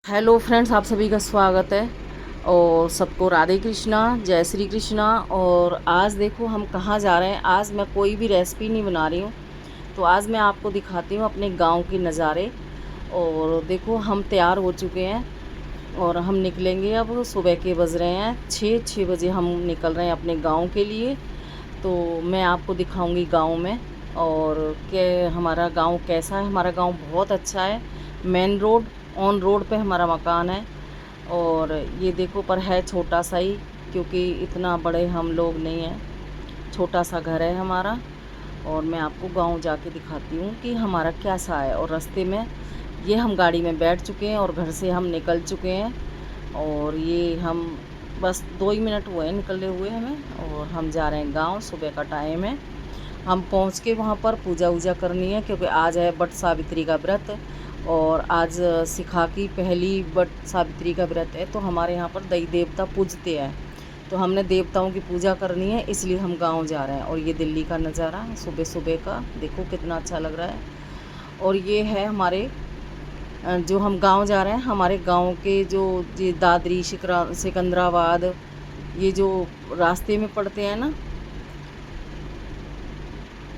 Hello friends, आप सभी का स्वागत है और सबको राधे कृष्णा, जय श्री कृष्णा। और आज देखो हम कहाँ जा रहे हैं। आज मैं कोई भी रेसिपी नहीं बना रही हूँ, तो आज मैं आपको दिखाती हूँ अपने गांव के नज़ारे। और देखो हम तैयार हो चुके हैं और हम निकलेंगे। अब सुबह के बज रहे हैं 6 बजे हम निकल रहे हैं अपने गाँव के लिए। तो मैं आपको दिखाऊँगी गाँव में और कि हमारा गाँव कैसा है। हमारा गाँव बहुत अच्छा है। मेन रोड ऑन रोड पे हमारा मकान है। और ये देखो पर है छोटा सा ही, क्योंकि इतना बड़े हम लोग नहीं हैं, छोटा सा घर है हमारा। और मैं आपको गांव जाके दिखाती हूँ कि हमारा कैसा है। और रास्ते में ये हम गाड़ी में बैठ चुके हैं और घर से हम निकल चुके हैं। और ये हम बस 2 ही मिनट हुए हैं निकले हुए हमें, और हम जा रहे हैं गांव। सुबह का टाइम है। हम पहुंच के वहाँ पर पूजा वूजा करनी है, क्योंकि आज है बट सावित्री का व्रत। और आज सिखा की पहली बट सावित्री का व्रत है, तो हमारे यहाँ पर देवी देवता पूजते हैं। तो हमने देवताओं की पूजा करनी है, इसलिए हम गांव जा रहे हैं। और ये दिल्ली का नज़ारा सुबह सुबह का देखो कितना अच्छा लग रहा है। और ये है हमारे जो हम गांव जा रहे हैं, हमारे गांव के जो ये दादरी सिकंदराबाद, ये जो रास्ते में पड़ते हैं ना,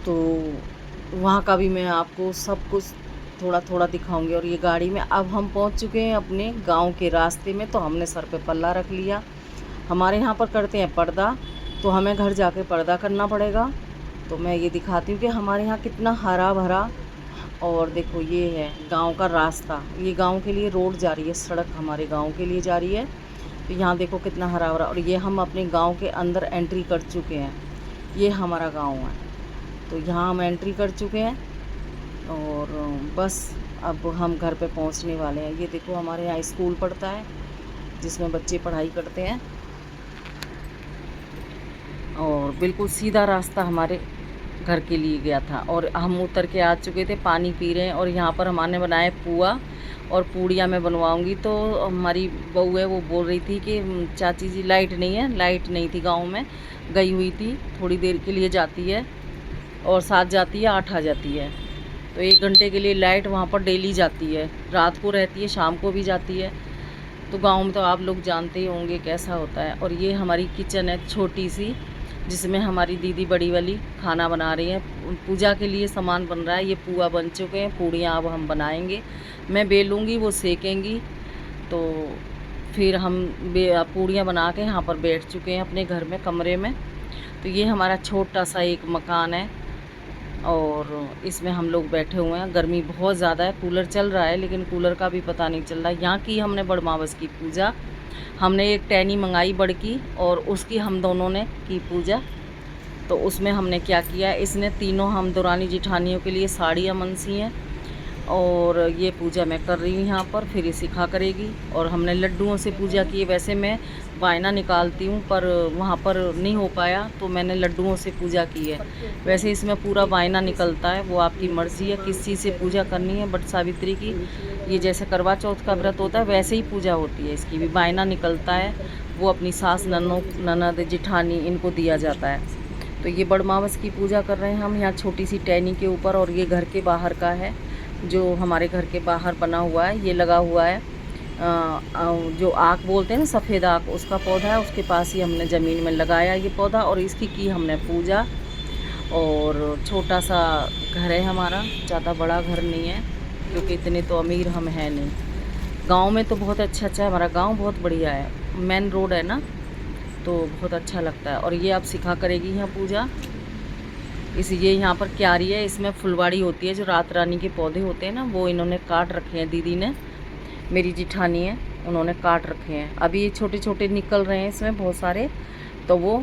तो वहाँ का भी मैं आपको सब कुछ थोड़ा थोड़ा दिखाऊंगी। और ये गाड़ी में अब हम पहुँच चुके हैं अपने गांव के रास्ते में। तो हमने सर पे पल्ला रख लिया। हमारे यहाँ पर करते हैं पर्दा, तो हमें घर जाके पर्दा करना पड़ेगा। तो मैं ये दिखाती हूँ कि हमारे यहाँ कितना हरा भरा। और देखो ये है गांव का रास्ता, ये गांव के लिए रोड जा रही है, सड़क हमारे गांव के लिए जा रही है। तो यहाँ देखो कितना हरा भरा। और ये हम अपने गांव के अंदर एंट्री कर चुके हैं। ये हमारा गांव है, तो यहाँ हम एंट्री कर चुके हैं। और बस अब हम घर पे पहुँचने वाले हैं। ये देखो हमारे यहाँ स्कूल पड़ता है, जिसमें बच्चे पढ़ाई करते हैं। और बिल्कुल सीधा रास्ता हमारे घर के लिए गया था। और हम उतर के आ चुके थे, पानी पी रहे हैं। और यहाँ पर हमने बनाए पुआ और पूड़ियाँ मैं बनवाऊँगी। तो हमारी बहू है, वो बोल रही थी कि चाची जी लाइट नहीं है। लाइट नहीं थी गांव में, गई हुई थी, थोड़ी देर के लिए जाती है और 7 जाती है 8 आ जाती है। तो 1 घंटे के लिए लाइट वहाँ पर डेली जाती है, रात को रहती है, शाम को भी जाती है। तो गांव में तो आप लोग जानते ही होंगे कैसा होता है। और ये हमारी किचन है छोटी सी, जिसमें हमारी दीदी बड़ी वाली खाना बना रही है। पूजा के लिए सामान बन रहा है। ये पुआ बन चुके हैं, पूड़ियाँ अब हम बनाएंगे। मैं बेलूँगी, वो सेकेंगी। तो फिर हम पूड़ियाँ बना के यहाँ पर बैठ चुके हैं अपने घर में, कमरे में। तो ये हमारा छोटा सा एक मकान है और इसमें हम लोग बैठे हुए हैं। गर्मी बहुत ज़्यादा है, कूलर चल रहा है, लेकिन कूलर का भी पता नहीं चल रहा। यहाँ की हमने बड़मावस की पूजा, हमने एक टैनी मंगाई बड़ की, और उसकी हम दोनों ने की पूजा। तो उसमें हमने क्या किया, इसने तीनों हम दौरानी जिठानियों के लिए साड़ियाँ मनसी हैं। और ये पूजा मैं कर रही हूँ यहाँ पर, फिर ये सिखा करेगी। और हमने लड्डुओं से पूजा की है। वैसे मैं वायना निकालती हूँ, पर वहाँ पर नहीं हो पाया, तो मैंने लड्डुओं से पूजा की है। वैसे इसमें पूरा वायना निकलता है, वो आपकी मर्ज़ी है किस चीज़ से पूजा करनी है। बट सावित्री की, ये जैसे करवा चौथ का व्रत होता है, वैसे ही पूजा होती है। इसकी भी वायना निकलता है, वो अपनी सास ननद जिठानी इनको दिया जाता है। तो ये बड़मावस की पूजा कर रहे हैं हम यहाँ छोटी सी टहनी के ऊपर। और ये घर के बाहर का है, जो हमारे घर के बाहर बना हुआ है, ये लगा हुआ है जो आक बोलते हैं ना, सफ़ेद आक, उसका पौधा है। उसके पास ही हमने ज़मीन में लगाया ये पौधा, और इसकी की हमने पूजा। और छोटा सा घर है हमारा, ज़्यादा बड़ा घर नहीं है, क्योंकि इतने तो अमीर हम हैं नहीं। गांव में तो बहुत अच्छा अच्छा है, हमारा गांव बहुत बढ़िया है, मेन रोड है ना, तो बहुत अच्छा लगता है। और ये अब सिखा करेगी यहाँ पूजा। ये यहाँ पर क्यारी है, इसमें फुलवाड़ी होती है। जो रात रानी के पौधे होते हैं ना, वो इन्होंने काट रखे हैं, दीदी ने, मेरी जिठानी है, उन्होंने काट रखे हैं। अभी ये छोटे छोटे निकल रहे हैं इसमें बहुत सारे। तो वो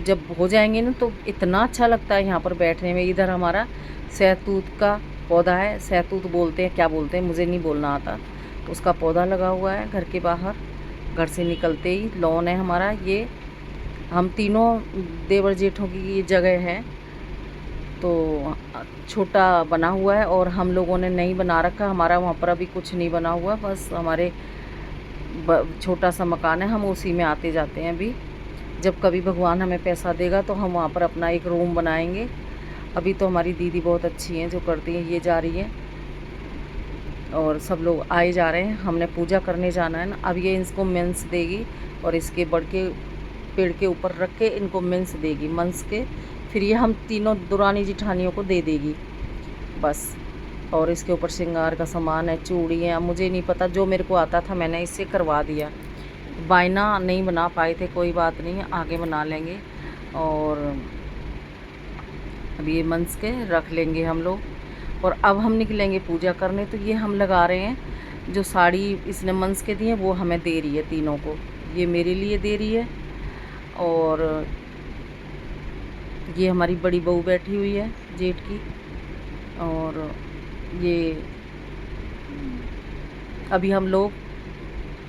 जब हो जाएंगे ना, तो इतना अच्छा लगता है यहाँ पर बैठने में। इधर हमारा सहतूत का पौधा है, सहतूत बोलते हैं, क्या बोलते हैं मुझे नहीं बोलना आता। तो उसका पौधा लगा हुआ है घर के बाहर। घर से निकलते ही लॉन है हमारा। ये हम तीनों देवर जेठों की ये जगह है, तो छोटा बना हुआ है। और हम लोगों ने नहीं बना रखा, हमारा वहाँ पर अभी कुछ नहीं बना हुआ, बस हमारे छोटा सा मकान है, हम उसी में आते जाते हैं। अभी जब कभी भगवान हमें पैसा देगा, तो हम वहाँ पर अपना एक रूम बनाएंगे। अभी तो हमारी दीदी बहुत अच्छी हैं जो करती हैं। ये जा रही है और सब लोग आए जा रहे हैं। हमने पूजा करने जाना है ना। अब ये इसको मेंस देगी और इसके बड़ के पेड़ के ऊपर रख के इनको मेंस देगी, मंस के फिर ये हम तीनों दुरानी जिठानियों को दे देगी बस। और इसके ऊपर श्रृंगार का सामान है, चूड़ी है। मुझे नहीं पता, जो मेरे को आता था मैंने इससे करवा दिया। बायना नहीं बना पाए थे, कोई बात नहीं, आगे बना लेंगे। और अब ये मंस के रख लेंगे हम लोग। और अब हम निकलेंगे पूजा करने। तो ये हम लगा रहे हैं, जो साड़ी इसने मंस के दी है वो हमें दे रही है तीनों को, ये मेरे लिए दे रही है। और ये हमारी बड़ी बहू बैठी हुई है जेठ की। और ये अभी हम लोग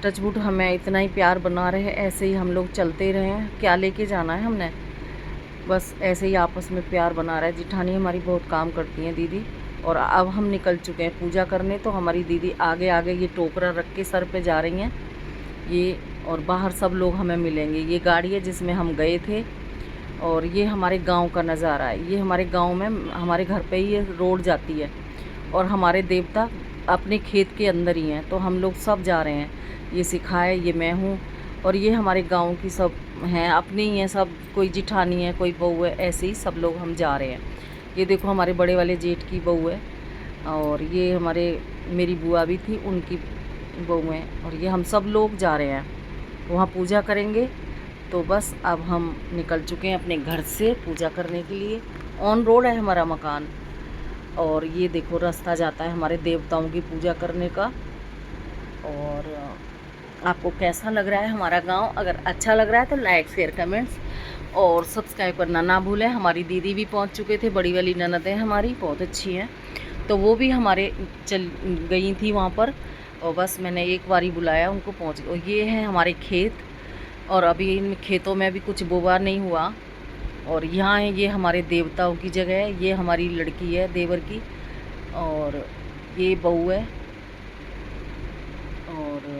टचवुड हमें इतना ही प्यार बना रहे हैं, ऐसे ही हम लोग चलते रहे हैं। क्या लेके जाना है हमने, बस ऐसे ही आपस में प्यार बना रहा है। जिठानी हमारी बहुत काम करती हैं दीदी। और अब हम निकल चुके हैं पूजा करने। तो हमारी दीदी आगे आगे ये टोकरा रख के सर पे जा रही हैं ये। और बाहर सब लोग हमें मिलेंगे। ये गाड़ी है जिसमें हम गए थे। और ये हमारे गांव का नज़ारा है। ये हमारे गांव में हमारे घर पे ही ये रोड जाती है। और हमारे देवता अपने खेत के अंदर ही हैं। तो हम लोग सब जा रहे हैं। ये सिखाए, ये मैं हूँ। और ये हमारे गांव की सब हैं, अपनी ही हैं सब। कोई जिठानी है, कोई बहू है, ऐसे ही सब लोग हम जा रहे हैं। ये देखो हमारे बड़े वाले जेठ की बहू है। और ये हमारे मेरी बुआ भी थी, उनकी बहू है। और ये हम सब लोग जा रहे हैं वहाँ पूजा करेंगे। तो बस अब हम निकल चुके हैं अपने घर से पूजा करने के लिए। ऑन रोड है हमारा मकान। और ये देखो रास्ता जाता है हमारे देवताओं की पूजा करने का। और आपको कैसा लग रहा है हमारा गांव? अगर अच्छा लग रहा है तो लाइक शेयर कमेंट्स और सब्सक्राइब करना ना भूलें। हमारी दीदी भी पहुंच चुके थे, बड़ी वाली ननदें हमारी बहुत अच्छी हैं। तो वो भी हमारे चल गई थी वहाँ पर। और बस मैंने एक बारी बुलाया उनको, पहुँच। और ये है हमारे खेत। और अभी इन खेतों में भी कुछ बोवा नहीं हुआ। और यहाँ है ये हमारे देवताओं की जगह है। ये हमारी लड़की है देवर की। और ये बहू है। और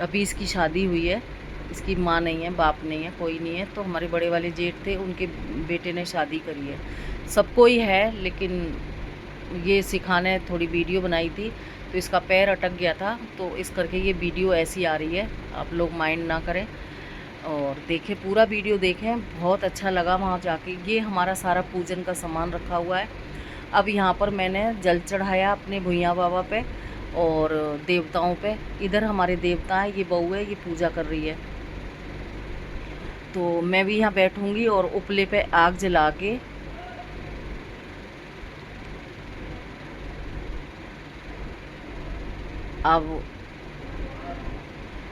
अभी इसकी शादी हुई है। इसकी माँ नहीं है, बाप नहीं है, कोई नहीं है। तो हमारे बड़े वाले जेठ थे, उनके बेटे ने शादी करी है। सबको ही है, लेकिन ये सिखाने थोड़ी वीडियो बनाई थी तो इसका पैर अटक गया था। तो इस करके ये वीडियो ऐसी आ रही है, आप लोग माइंड ना करें। और देखें, पूरा वीडियो देखें, बहुत अच्छा लगा वहाँ जाके। ये हमारा सारा पूजन का सामान रखा हुआ है। अब यहाँ पर मैंने जल चढ़ाया अपने भुइयाँ बाबा पे और देवताओं पे। इधर हमारे देवता हैं, ये बहू है, ये पूजा कर रही है। तो मैं भी यहाँ बैठूँगी और उपले पे आग जला के अब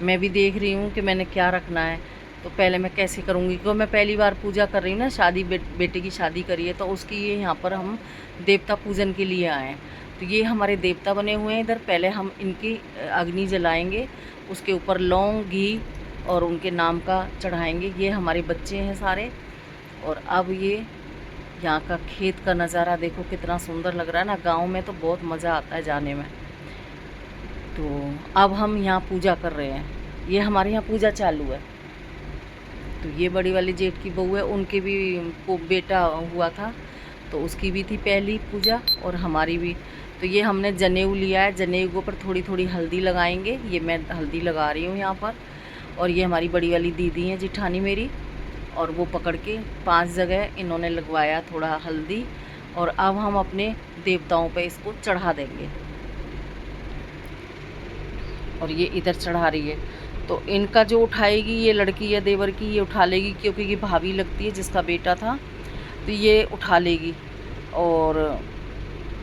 मैं भी देख रही हूँ कि मैंने क्या रखना है। तो पहले मैं कैसे करूँगी, क्योंकि मैं पहली बार पूजा कर रही हूँ ना। शादी बेटे की शादी करी है, तो उसकी ये यहाँ पर हम देवता पूजन के लिए आए हैं। तो ये हमारे देवता बने हुए हैं इधर। पहले हम इनकी अग्नि जलाएंगे, उसके ऊपर लौंग घी और उनके नाम का चढ़ाएंगे। ये हमारे बच्चे हैं सारे। और अब ये यहाँ का खेत का नज़ारा देखो कितना सुंदर लग रहा है ना। गाँव में तो बहुत मज़ा आता है जाने में। तो अब हम यहाँ पूजा कर रहे हैं। ये हमारे यहाँ पूजा चालू है। तो ये बड़ी वाली जेठ की बहू है, उनके भी को बेटा हुआ था, तो उसकी भी थी पहली पूजा और हमारी भी। तो ये हमने जनेऊ लिया है। जनेऊ के ऊपर थोड़ी थोड़ी हल्दी लगाएंगे। ये मैं हल्दी लगा रही हूँ यहाँ पर। और ये हमारी बड़ी वाली दीदी हैं जिठानी मेरी, और वो पकड़ के 5 जगह इन्होंने लगवाया थोड़ा हल्दी। और अब हम अपने देवताओं पे इसको चढ़ा देंगे। और ये इधर चढ़ा रही है। तो इनका जो उठाएगी ये लड़की है देवर की, ये उठा लेगी, क्योंकि ये भाभी लगती है जिसका बेटा था, तो ये उठा लेगी। और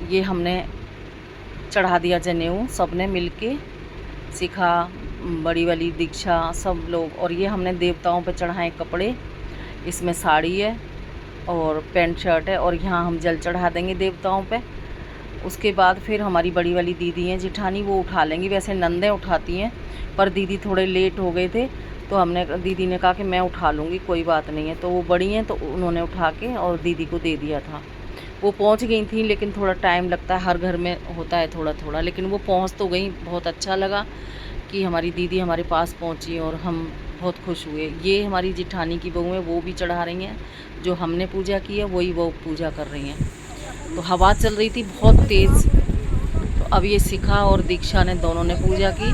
ये हमने चढ़ा दिया जनेऊ, सब ने मिल के सिखा, बड़ी वाली दीक्षा सब लोग। और ये हमने देवताओं पे चढ़ाए कपड़े। इसमें साड़ी है और पैंट शर्ट है। और यहाँ हम जल चढ़ा देंगे देवताओं पे। उसके बाद फिर हमारी बड़ी वाली दीदी हैं जिठानी, वो उठा लेंगी। वैसे नंदें उठाती हैं, पर दीदी थोड़े लेट हो गए थे, तो दीदी ने कहा कि मैं उठा लूँगी, कोई बात नहीं है। तो वो बड़ी हैं, तो उन्होंने उठा के और दीदी को दे दिया था। वो पहुंच गई थी, लेकिन थोड़ा टाइम लगता है, हर घर में होता है थोड़ा थोड़ा, लेकिन वो पहुंच तो गई। बहुत अच्छा लगा कि हमारी दीदी हमारे पास पहुंची और हम बहुत खुश हुए। ये हमारी जिठानी की बहू है, वो भी चढ़ा रही हैं। जो हमने पूजा की है वही वो पूजा कर रही हैं। तो हवा चल रही थी बहुत तेज़। तो अब ये शिखा और दीक्षा ने दोनों ने पूजा की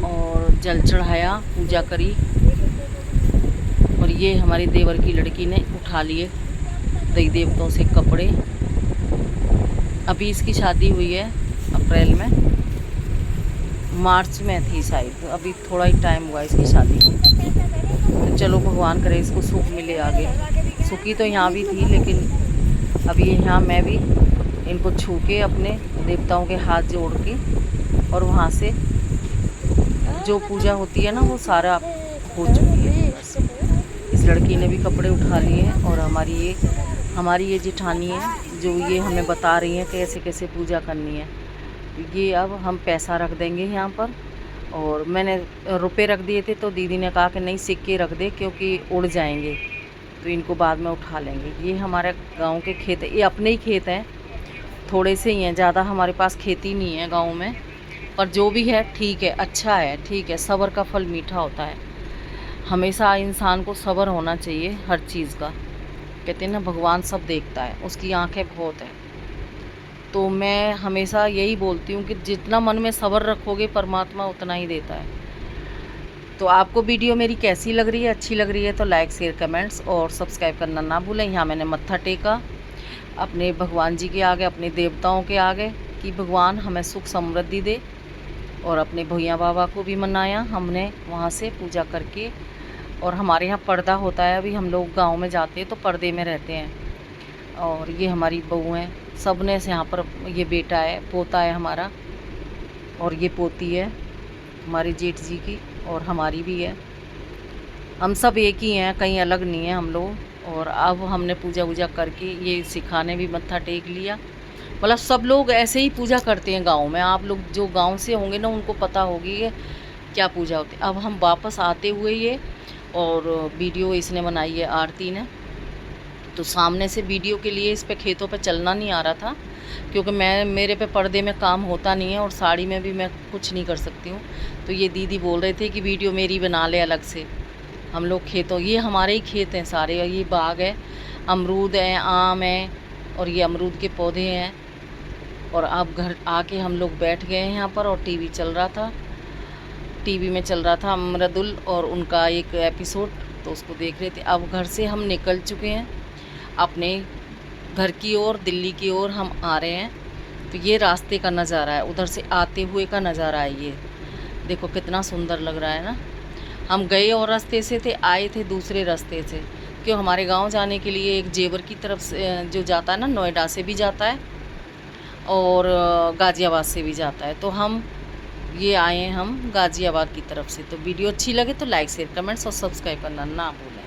और जल चढ़ाया, पूजा करी। और ये हमारी देवर की लड़की ने उठा लिए देवी देवताओं से कपड़े। अभी इसकी शादी हुई है अप्रैल में, मार्च में थी शायद, अभी थोड़ा ही टाइम हुआ इसकी शादी को। तो चलो भगवान करे इसको सुख मिले आगे। सुखी तो यहाँ भी थी, लेकिन अभी यहाँ मैं भी इनको छू के अपने देवताओं के हाथ जोड़ के और वहाँ से जो पूजा होती है ना वो सारा हो चुकी है। बस इस लड़की ने भी कपड़े उठा लिए हैं और हमारी ये जिठानी है जो ये हमें बता रही हैं कैसे कैसे पूजा करनी है। ये अब हम पैसा रख देंगे यहाँ पर, और मैंने रुपए रख दिए थे तो दीदी ने कहा कि नहीं सिक्के रख दे क्योंकि उड़ जाएंगे, तो इनको बाद में उठा लेंगे। ये हमारे गांव के खेत है, ये अपने ही खेत हैं, थोड़े से ही हैं, ज़्यादा हमारे पास खेती नहीं है गांव में, पर जो भी है ठीक है, अच्छा है, ठीक है। सब्र का फल मीठा होता है, हमेशा इंसान को सब्र होना चाहिए हर चीज़ का। कहते हैं ना भगवान सब देखता है, उसकी आंखें बहुत है। तो मैं हमेशा यही बोलती हूँ कि जितना मन में सब्र रखोगे परमात्मा उतना ही देता है। तो आपको वीडियो मेरी कैसी लग रही है, अच्छी लग रही है तो लाइक शेयर कमेंट्स और सब्सक्राइब करना ना भूलें। यहाँ मैंने मत्था टेका अपने भगवान जी के आगे, अपने देवताओं के आगे, कि भगवान हमें सुख समृद्धि दे। और अपने भैया बाबा को भी मनाया हमने वहाँ से पूजा करके। और हमारे यहाँ पर्दा होता है, अभी हम लोग गांव में जाते हैं तो पर्दे में रहते हैं। और ये हमारी बहू हैं, सब ने यहाँ पर, ये बेटा है, पोता है हमारा, और ये पोती है हमारे जेठ जी की, और हमारी भी है। हम सब एक ही हैं, कहीं अलग नहीं है हम लोग। और अब हमने पूजा वूजा करके ये सिखाने भी मत्था टेक लिया। मतलब सब लोग ऐसे ही पूजा करते हैं गांव में, आप लोग जो गांव से होंगे ना उनको पता होगी ये क्या पूजा होती है। अब हम वापस आते हुए ये, और वीडियो इसने बनाई है आरती ने, तो सामने से वीडियो के लिए इस पे खेतों पे चलना नहीं आ रहा था, क्योंकि मेरे पे पर्दे में काम होता नहीं है और साड़ी में भी मैं कुछ नहीं कर सकती हूँ। तो ये दीदी बोल रहे थे कि वीडियो मेरी बना ले अलग से। हम लोग खेतों, ये हमारे ही खेत हैं सारे, ये बाग है, अमरूद है, आम है, और ये अमरूद के पौधे हैं। और अब घर आके हम लोग बैठ गए हैं यहाँ पर, और टीवी चल रहा था, टीवी में चल रहा था अमृदुल और उनका एक एपिसोड, तो उसको देख रहे थे। अब घर से हम निकल चुके हैं अपने घर की ओर, दिल्ली की ओर हम आ रहे हैं। तो ये रास्ते का नज़ारा है, उधर से आते हुए का नज़ारा है। ये देखो कितना सुंदर लग रहा है ना। हम गए और रास्ते से थे, आए थे दूसरे रास्ते से, क्यों हमारे गांव जाने के लिए एक जेवर की तरफ से जो जाता है ना, नोएडा से भी जाता है और गाज़ियाबाद से भी जाता है। तो हम ये आए हैं हम गाज़ियाबाद की तरफ से। तो वीडियो अच्छी लगे तो लाइक शेयर कमेंट्स और सब्सक्राइब करना ना भूलें।